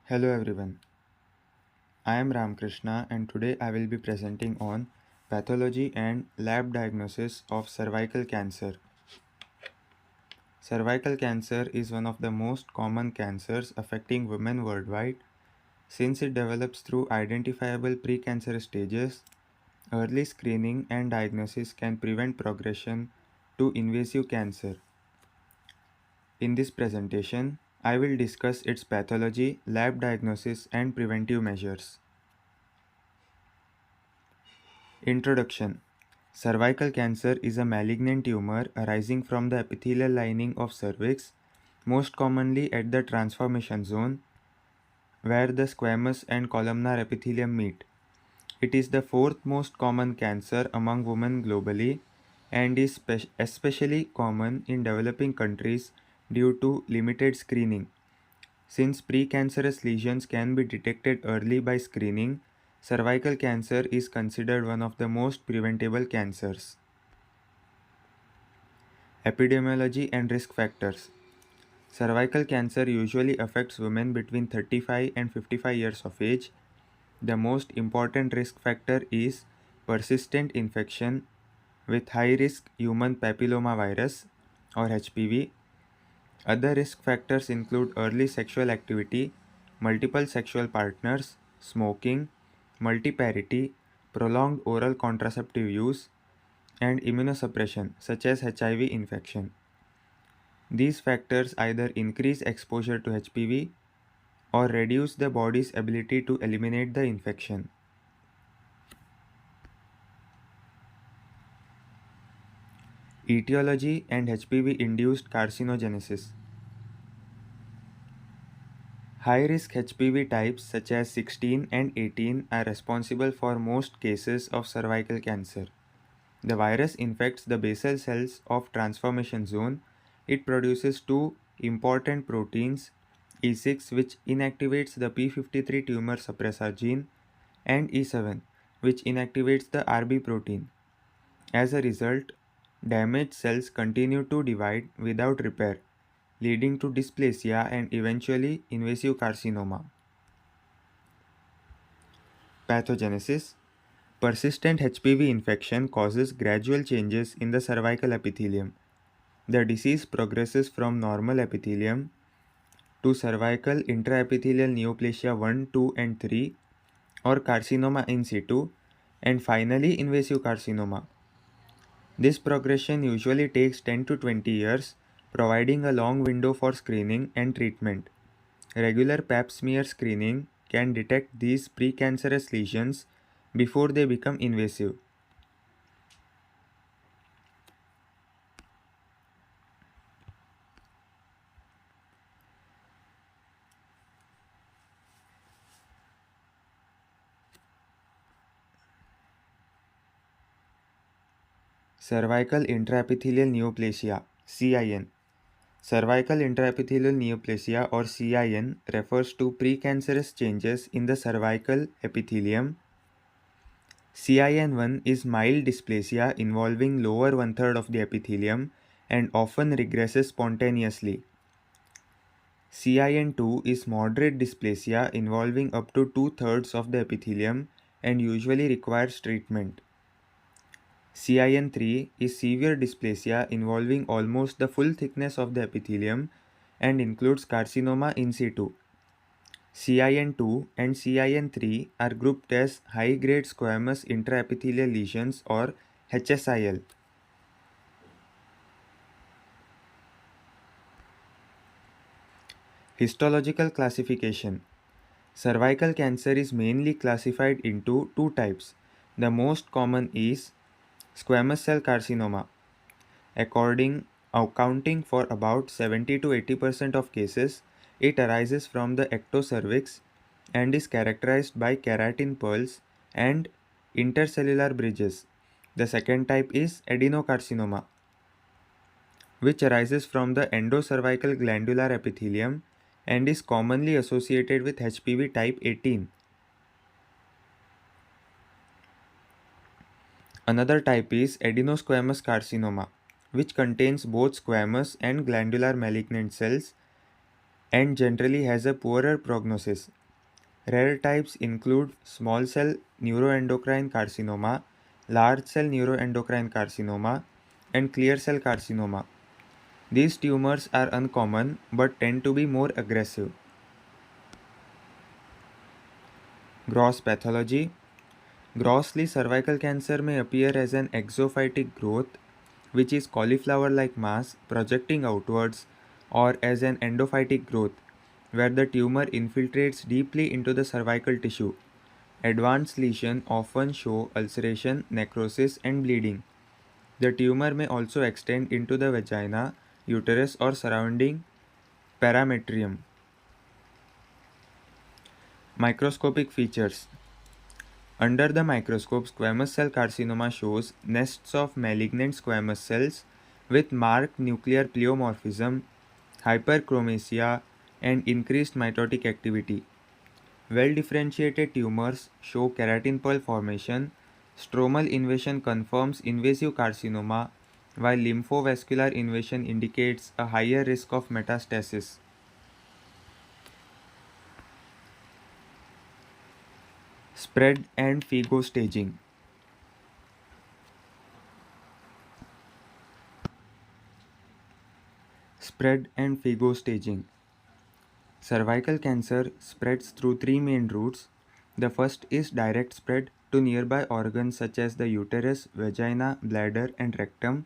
Hello everyone, I am Ramkrishna and today I will be presenting on pathology and lab diagnosis of cervical cancer. Cervical cancer is one of the most common cancers affecting women worldwide. Since it develops through identifiable precancerous stages, early screening and diagnosis can prevent progression to invasive cancer. In this presentation, I will discuss its pathology, lab diagnosis, and preventive measures. Introduction. Cervical cancer is a malignant tumor arising from the epithelial lining of cervix, most commonly at the transformation zone, where the squamous and columnar epithelium meet. It is the fourth most common cancer among women globally and is especially common in developing countries due to limited screening. Since precancerous lesions can be detected early by screening, cervical cancer is considered one of the most preventable cancers. Epidemiology and risk factors. Cervical cancer usually affects women between 35 and 55 years of age. The most important risk factor is persistent infection with high risk human papillomavirus or HPV. Other risk factors include early sexual activity, multiple sexual partners, smoking, multiparity, prolonged oral contraceptive use, and immunosuppression such as HIV infection. These factors either increase exposure to HPV or reduce the body's ability to eliminate the infection. Etiology and HPV-induced carcinogenesis. High-risk HPV types such as 16 and 18 are responsible for most cases of cervical cancer. The virus infects the basal cells of transformation zone. It produces two important proteins, E6 which inactivates the p53 tumor suppressor gene and E7 which inactivates the RB protein. As a result, damaged cells continue to divide without repair, leading to dysplasia and eventually invasive carcinoma. Pathogenesis. Persistent HPV infection causes gradual changes in the cervical epithelium. The disease progresses from normal epithelium to cervical intraepithelial neoplasia 1, 2, and 3, or carcinoma in situ, and finally invasive carcinoma. This progression usually takes 10 to 20 years, providing a long window for screening and treatment. Regular pap smear screening can detect these precancerous lesions before they become invasive. Cervical intraepithelial neoplasia (CIN). Cervical intraepithelial neoplasia or CIN refers to precancerous changes in the cervical epithelium. CIN1 is mild dysplasia involving lower one-third of the epithelium and often regresses spontaneously. CIN2 is moderate dysplasia involving up to two-thirds of the epithelium and usually requires treatment. CIN3 is severe dysplasia involving almost the full thickness of the epithelium and includes carcinoma in situ. CIN2 and CIN3 are grouped as high-grade squamous intraepithelial lesions or HSIL. Histological classification. Cervical cancer is mainly classified into two types. The most common is squamous cell carcinoma, accounting for about 70 to 80% of cases. It arises from the ectocervix and is characterized by keratin pearls and intercellular bridges. The second type is adenocarcinoma, which arises from the endocervical glandular epithelium and is commonly associated with HPV type 18. Another type is adenosquamous carcinoma, which contains both squamous and glandular malignant cells and generally has a poorer prognosis. Rare types include small cell neuroendocrine carcinoma, large cell neuroendocrine carcinoma, and clear cell carcinoma. These tumors are uncommon but tend to be more aggressive. Gross pathology. Grossly, cervical cancer may appear as an exophytic growth, which is cauliflower like mass projecting outwards, or as an endophytic growth, where the tumor infiltrates deeply into the cervical tissue. Advanced lesions often show ulceration, necrosis, and bleeding. The tumor may also extend into the vagina, uterus, or surrounding parametrium. Microscopic features. Under the microscope, squamous cell carcinoma shows nests of malignant squamous cells with marked nuclear pleomorphism, hyperchromasia, and increased mitotic activity. Well-differentiated tumors show keratin pearl formation. Stromal invasion confirms invasive carcinoma, while lymphovascular invasion indicates a higher risk of metastasis. Spread and FIGO staging. Spread and FIGO staging. Cervical cancer spreads through three main routes. The first is direct spread to nearby organs such as the uterus, vagina, bladder, and rectum.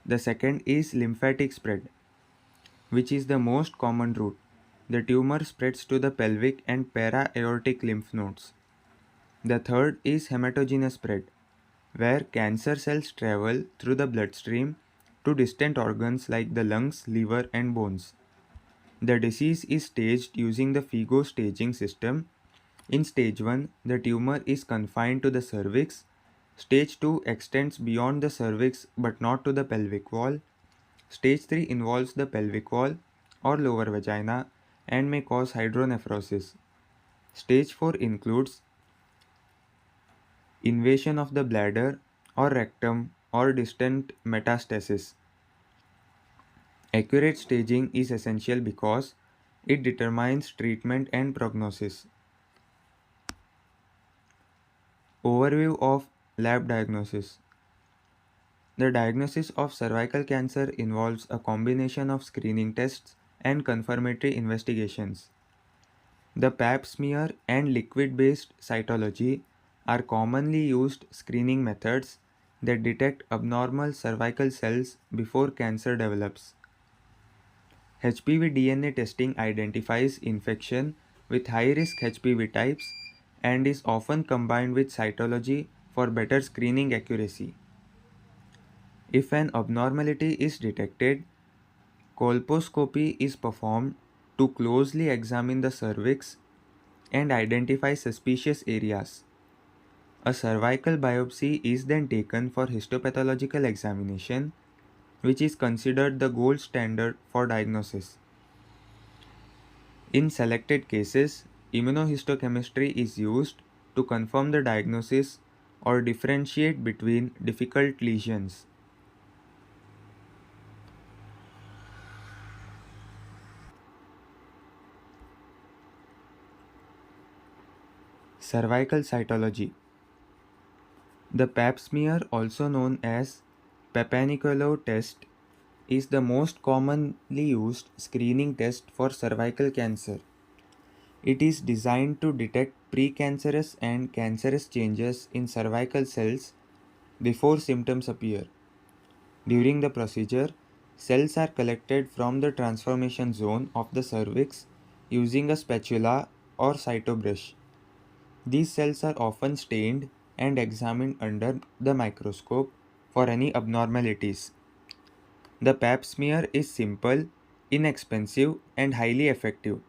The second is lymphatic spread, which is the most common route. The tumor spreads to the pelvic and para-aortic lymph nodes. The third is hematogenous spread, where cancer cells travel through the bloodstream to distant organs like the lungs, liver, and bones. The disease is staged using the FIGO staging system. In stage 1, the tumor is confined to the cervix. Stage 2 extends beyond the cervix but not to the pelvic wall. Stage 3 involves the pelvic wall or lower vagina and may cause hydronephrosis. Stage 4 includes invasion of the bladder or rectum or distant metastasis. Accurate staging is essential because it determines treatment and prognosis. Overview of lab diagnosis. The diagnosis of cervical cancer involves a combination of screening tests and confirmatory investigations. The pap smear and liquid-based cytology are commonly used screening methods that detect abnormal cervical cells before cancer develops. HPV DNA testing identifies infection with high-risk HPV types and is often combined with cytology for better screening accuracy. If an abnormality is detected, colposcopy is performed to closely examine the cervix and identify suspicious areas. A cervical biopsy is then taken for histopathological examination, which is considered the gold standard for diagnosis. In selected cases, immunohistochemistry is used to confirm the diagnosis or differentiate between difficult lesions. Cervical cytology. The pap smear, also known as Papanicolaou test, is the most commonly used screening test for cervical cancer. It is designed to detect precancerous and cancerous changes in cervical cells before symptoms appear. During the procedure, cells are collected from the transformation zone of the cervix using a spatula or cytobrush. These cells are often stained and examined under the microscope for any abnormalities. The pap smear is simple, inexpensive, and highly effective.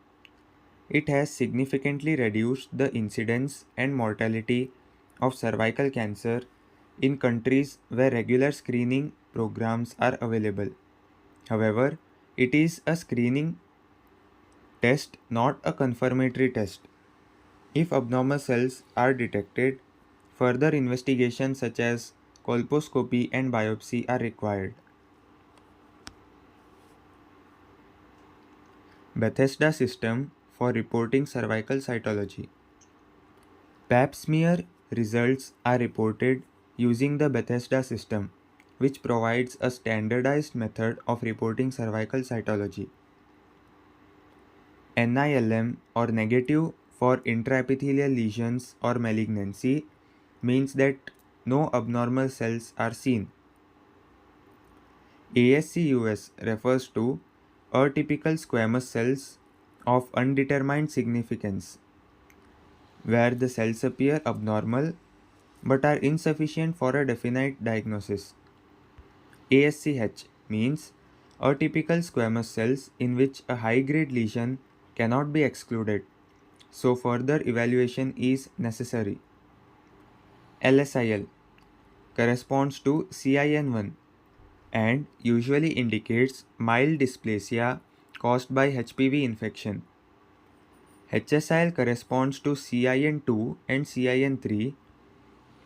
It has significantly reduced the incidence and mortality of cervical cancer in countries where regular screening programs are available. However, it is a screening test, not a confirmatory test. If abnormal cells are detected, further investigations such as colposcopy and biopsy are required. Bethesda system for reporting cervical cytology. Pap smear results are reported using the Bethesda system, which provides a standardized method of reporting cervical cytology. NILM, or negative for intraepithelial lesions or malignancy, means that no abnormal cells are seen. ASCUS refers to atypical squamous cells of undetermined significance, where the cells appear abnormal but are insufficient for a definite diagnosis. ASCH means atypical squamous cells in which a high-grade lesion cannot be excluded, so further evaluation is necessary. LSIL corresponds to CIN1 and usually indicates mild dysplasia caused by HPV infection. HSIL corresponds to CIN2 and CIN3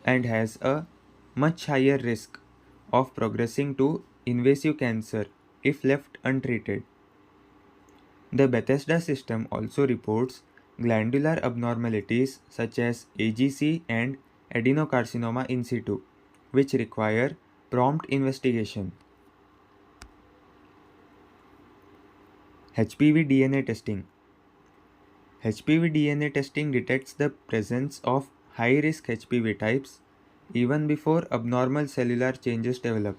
and has a much higher risk of progressing to invasive cancer if left untreated. The Bethesda system also reports glandular abnormalities such as AGC and adenocarcinoma in situ, which require prompt investigation. HPV DNA testing. HPV DNA testing detects the presence of high-risk HPV types even before abnormal cellular changes develop.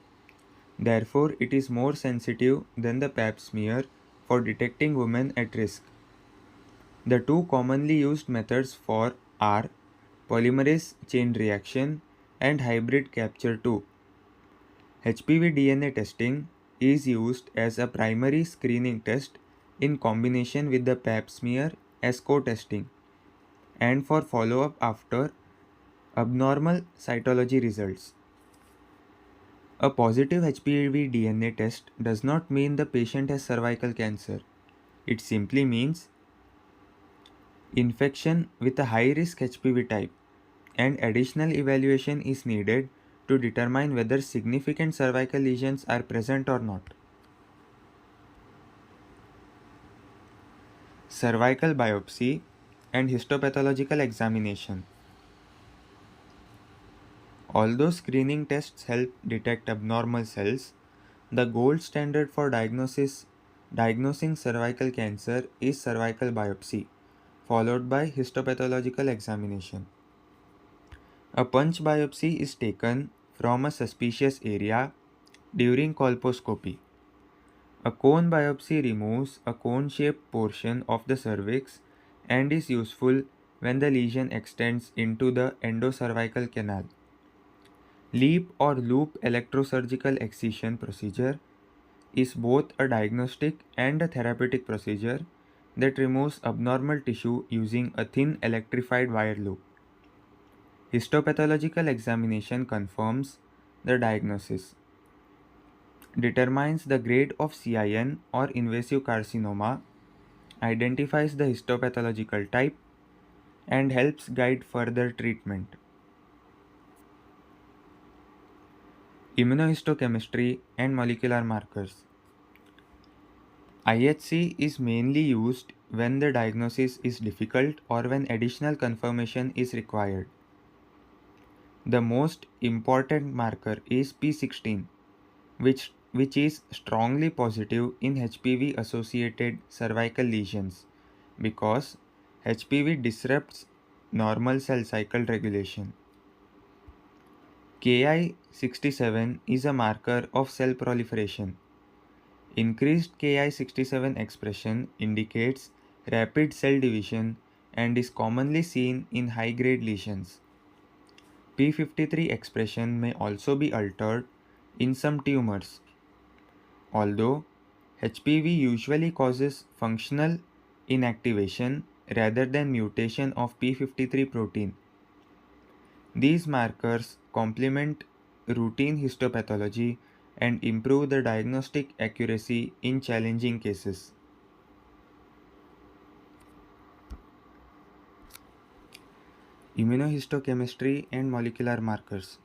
Therefore, it is more sensitive than the Pap smear for detecting women at risk. The two commonly used methods are polymerase chain reaction and hybrid capture 2. HPV DNA testing is used as a primary screening test in combination with the Pap smear as co-testing and for follow-up after abnormal cytology results. A positive HPV DNA test does not mean the patient has cervical cancer. It simply means infection with a high-risk HPV type, and additional evaluation is needed to determine whether significant cervical lesions are present or not. Cervical biopsy and histopathological examination. Although screening tests help detect abnormal cells, the gold standard for diagnosing cervical cancer is cervical biopsy, followed by histopathological examination. A punch biopsy is taken from a suspicious area during colposcopy. A cone biopsy removes a cone-shaped portion of the cervix and is useful when the lesion extends into the endocervical canal. Leap or loop electrosurgical excision procedure is both a diagnostic and a therapeutic procedure that removes abnormal tissue using a thin electrified wire loop. Histopathological examination confirms the diagnosis, determines the grade of CIN or invasive carcinoma, identifies the histopathological type, and helps guide further treatment. Immunohistochemistry and molecular markers. IHC is mainly used when the diagnosis is difficult or when additional confirmation is required. The most important marker is P16, which is strongly positive in HPV associated cervical lesions because HPV disrupts normal cell cycle regulation. Ki67 is a marker of cell proliferation. Increased Ki67 expression indicates rapid cell division and is commonly seen in high-grade lesions. P53 expression may also be altered in some tumors. Although HPV usually causes functional inactivation rather than mutation of P53 protein. These markers complement routine histopathology and improve the diagnostic accuracy in challenging cases. Immunohistochemistry and molecular markers.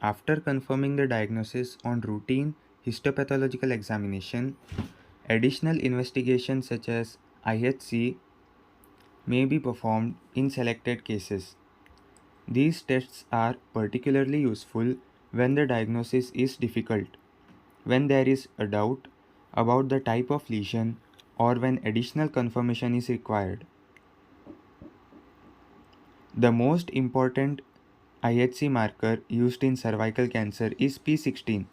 After confirming the diagnosis on routine histopathological examination, additional investigations such as IHC, may be performed in selected cases. These tests are particularly useful when the diagnosis is difficult, when there is a doubt about the type of lesion, or when additional confirmation is required. The most important IHC marker used in cervical cancer is P16.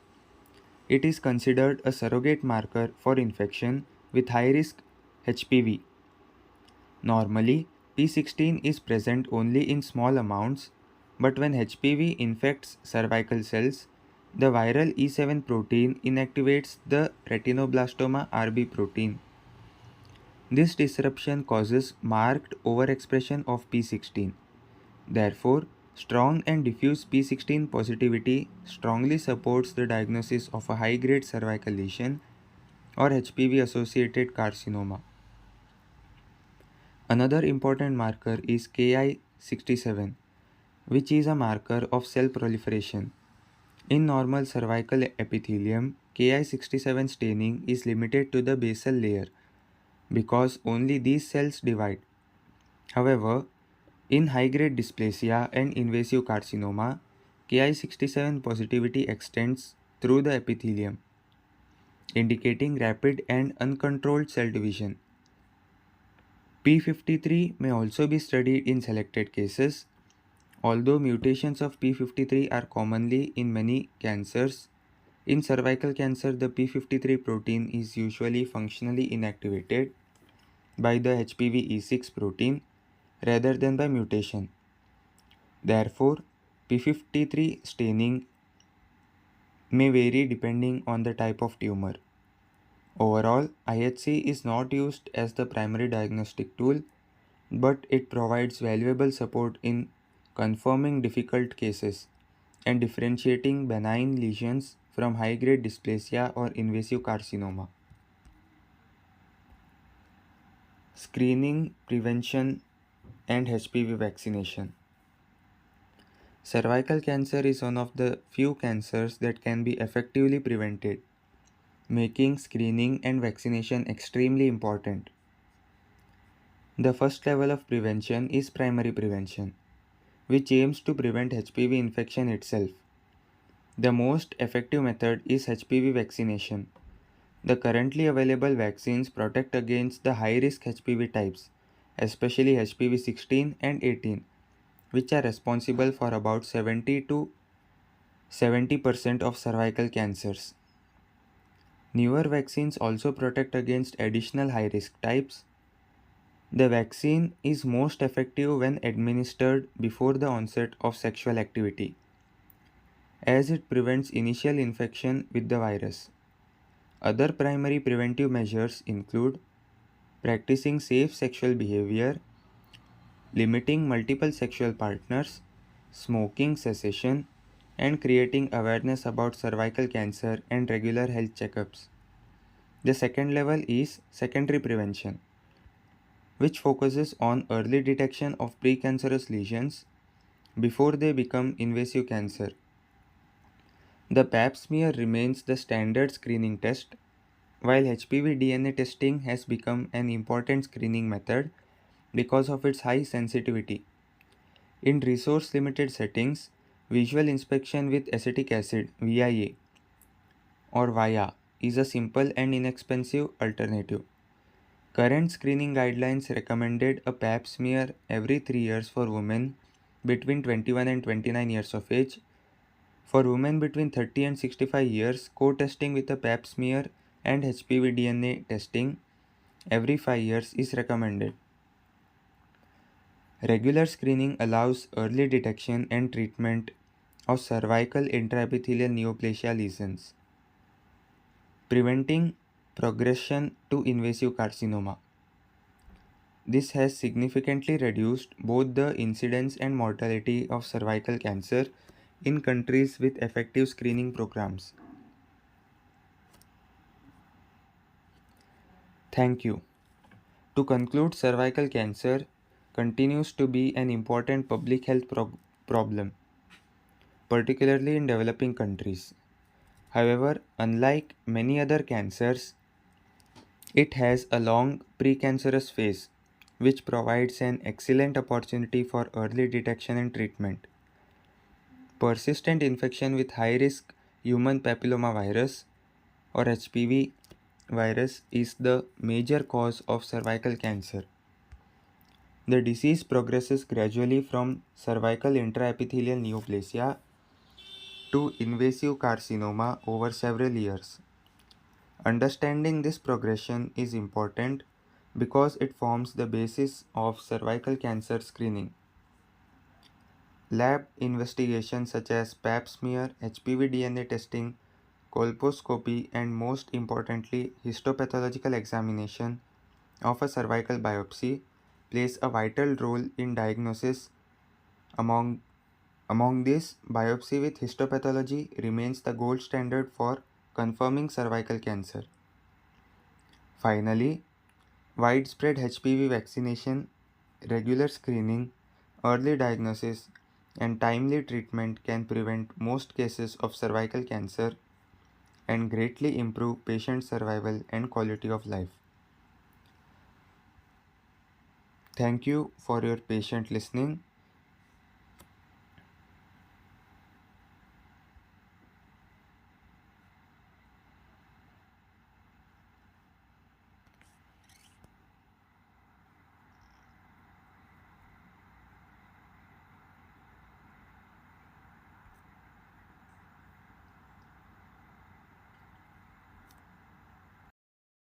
It is considered a surrogate marker for infection with high risk HPV. Normally, P16 is present only in small amounts, but when HPV infects cervical cells, the viral E7 protein inactivates the retinoblastoma RB protein. This disruption causes marked overexpression of P16. Therefore, strong and diffuse P16 positivity strongly supports the diagnosis of a high-grade cervical lesion or HPV-associated carcinoma. Another important marker is Ki67, which is a marker of cell proliferation. In normal cervical epithelium, Ki67 staining is limited to the basal layer because only these cells divide. However, in high-grade dysplasia and invasive carcinoma, Ki67 positivity extends through the epithelium, indicating rapid and uncontrolled cell division. P53 may also be studied in selected cases. Although mutations of P53 are commonly in many cancers, in cervical cancer the P53 protein is usually functionally inactivated by the HPV E6 protein rather than by mutation. Therefore, P53 staining may vary depending on the type of tumor. Overall, IHC is not used as the primary diagnostic tool, but it provides valuable support in confirming difficult cases and differentiating benign lesions from high-grade dysplasia or invasive carcinoma. Screening, prevention, and HPV vaccination. Cervical cancer is one of the few cancers that can be effectively prevented, making screening and vaccination extremely important. The first level of prevention is primary prevention, which aims to prevent HPV infection itself. The most effective method is HPV vaccination. The currently available vaccines protect against the high-risk HPV types, especially HPV 16 and 18, which are responsible for about 70 to 70% of cervical cancers. Newer vaccines also protect against additional high-risk types. The vaccine is most effective when administered before the onset of sexual activity, as it prevents initial infection with the virus. Other primary preventive measures include practicing safe sexual behavior, limiting multiple sexual partners, smoking cessation, and creating awareness about cervical cancer and regular health checkups. The second level is secondary prevention, which focuses on early detection of precancerous lesions before they become invasive cancer. The pap smear remains the standard screening test, while HPV DNA testing has become an important screening method because of its high sensitivity. In resource limited settings, visual inspection with acetic acid VIA or VIA is a simple and inexpensive alternative. Current screening guidelines recommended a pap smear every 3 years for women between 21 and 29 years of age. For women between 30 and 65 years, co-testing with a pap smear and HPV DNA testing every 5 years is recommended. Regular screening allows early detection and treatment of cervical intraepithelial neoplasia lesions, preventing progression to invasive carcinoma. This has significantly reduced both the incidence and mortality of cervical cancer in countries with effective screening programs. Thank you. To conclude, cervical cancer continues to be an important public health problem, particularly in developing countries. However, unlike many other cancers, it has a long precancerous phase which provides an excellent opportunity for early detection and treatment. Persistent infection with high risk human papillomavirus or HPV virus is the major cause of cervical cancer. The disease progresses gradually from cervical intraepithelial neoplasia to invasive carcinoma over several years. Understanding this progression is important because it forms the basis of cervical cancer screening. Lab investigations such as pap smear, HPV DNA testing, colposcopy, and most importantly, histopathological examination of a cervical biopsy plays a vital role in diagnosis. Among these, biopsy with histopathology remains the gold standard for confirming cervical cancer. Finally, widespread HPV vaccination, regular screening, early diagnosis, and timely treatment can prevent most cases of cervical cancer and greatly improve patient survival and quality of life. Thank you for your patient listening.